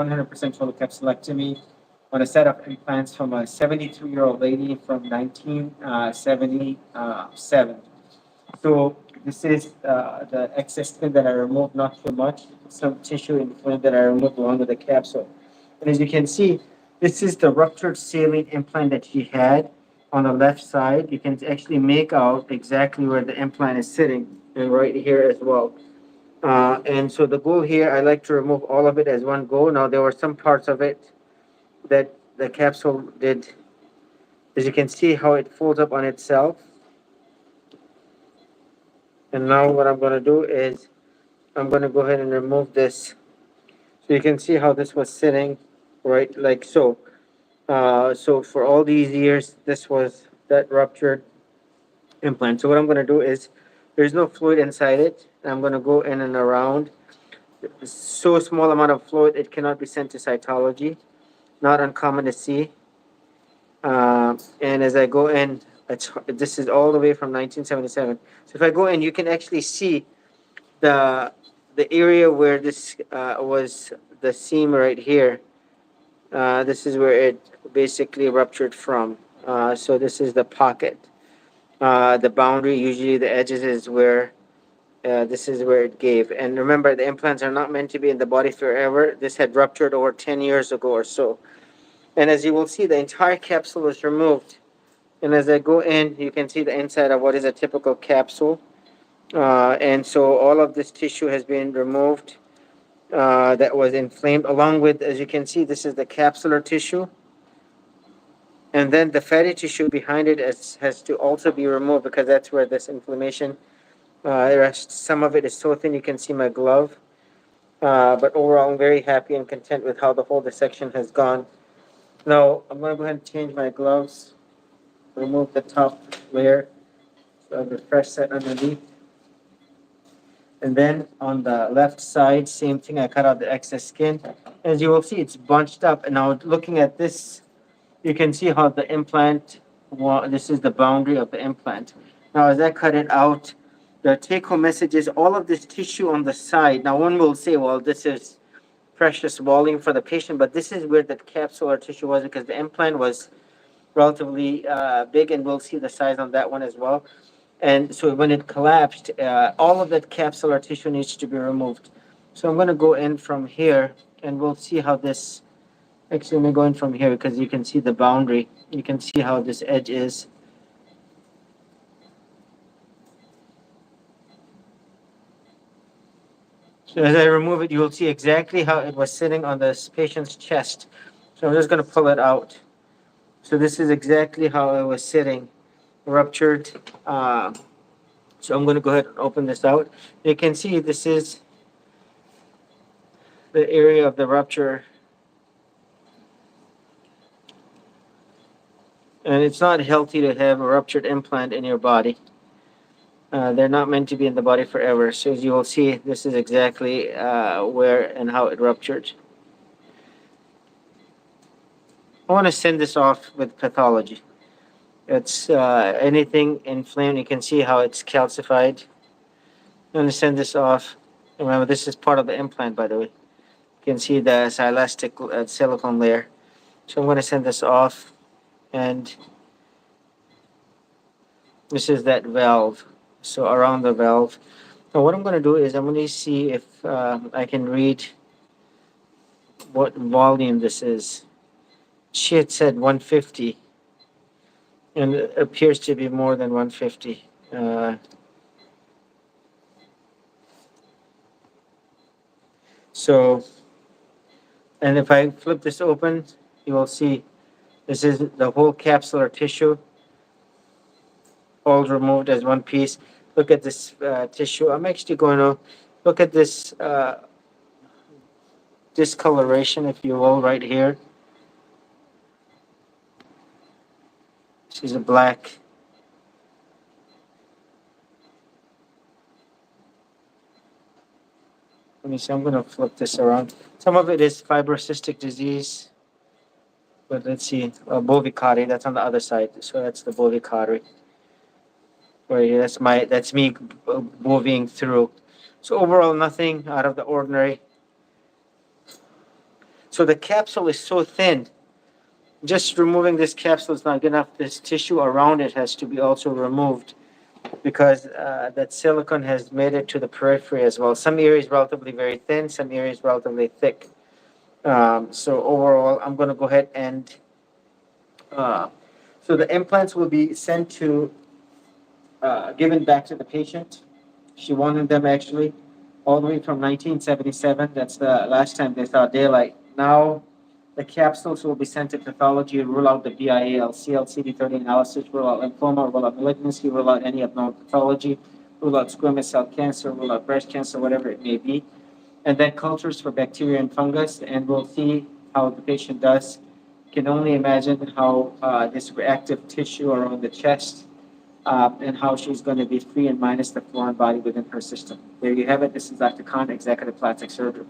100% total capsulectomy on a set of implants from a 72-year-old lady from 1977. So this is the excess skin that I removed, not too much, some tissue inflamed that I removed along with the capsule. And as you can see, this is the ruptured saline implant that she had on the left side. You can actually make out exactly where the implant is sitting, and right here as well. And so the goal here, I like to remove all of it as one go. Now there were some parts of it that the capsule did, as you can see how it folds up on itself. And now what I'm going to do is I'm going to go ahead and remove this. So you can see how this was sitting, right, like so. So for all these years, this was that ruptured implant. So what I'm going to do is there's no fluid inside it. I'm going to go in and around. So small amount of fluid, it cannot be sent to cytology. Not uncommon to see. And as I go in, this is all the way from 1977. So if I go in, you can actually see the the area where this was the seam right here. This is where it basically ruptured from. So this is the pocket. The boundary, usually the edges, is where this is where it gave. And remember, the implants are not meant to be in the body forever. This had ruptured over 10 years ago or so. And as you will see, the entire capsule was removed. And as I go in, you can see the inside of what is a typical capsule. And so all of this tissue has been removed that was inflamed, along with, as you can see, this is the capsular tissue. And then the fatty tissue behind it has to also be removed because that's where this inflammation rests. Some of it is so thin you can see my glove. But overall, I'm very happy and content with how the whole dissection has gone. Now, I'm going to go ahead and change my gloves, remove the top layer, so I have a fresh set underneath. And then on the left side, same thing, I cut out the excess skin. As you will see, it's bunched up. And now looking at this, you can see how the implant, this is the boundary of the implant. Now, as I cut it out, the take-home message is all of this tissue on the side. Now, one will say, well, this is precious volume for the patient, but this is where the capsular tissue was because the implant was relatively big, and we'll see the size on that one as well. And so when it collapsed, all of that capsular tissue needs to be removed. So I'm going to go in from here, and we'll see how this. Actually, let me go in from here because you can see the boundary. You can see how this edge is. So as I remove it, you will see exactly how it was sitting on this patient's chest. So I'm just going to pull it out. So this is exactly how it was sitting, ruptured. So I'm going to go ahead and open this out. You can see this is the area of the rupture. And it's not healthy to have a ruptured implant in your body. They're not meant to be in the body forever. So as you will see, this is exactly where and how it ruptured. I want to send this off with pathology. It's anything inflamed. You can see how it's calcified. I'm going to send this off. Remember, this is part of the implant, by the way. You can see the silastic silicone layer. So I'm going to send this off. And this is that valve. So around the valve. Now what I'm going to do is I'm going to see if I can read what volume this is. She had said 150. And it appears to be more than 150. So, and if I flip this open, you will see this is the whole capsular tissue, all removed as one piece. Look at this tissue. I'm actually going to look at this discoloration, if you will, right here. This is a black. Let me see. I'm going to flip this around. Some of it is fibrocystic disease. But let's see, bovicaudry. That's on the other side. So that's the bovicaudry. Right, that's me moving through. So overall, nothing out of the ordinary. So the capsule is so thin. Just removing this capsule is not good enough. This tissue around it has to be also removed because that silicone has made it to the periphery as well. Some areas relatively very thin, some areas relatively thick. So overall, I'm going to go ahead and uh, so the implants will be sent to given back to the patient. She wanted them actually all the way from 1977. That's the last time they saw daylight. Now the capsules will be sent to pathology, rule out the BIA, LCL, CD30 analysis, rule out lymphoma, rule out malignancy, rule out any abnormal pathology, rule out squamous cell cancer, rule out breast cancer, whatever it may be. And then cultures for bacteria and fungus, and we'll see how the patient does. Can only imagine how this reactive tissue around the chest and how she's going to be free and minus the foreign body within her system. There you have it. This is Dr. Khan, executive plastic surgeon.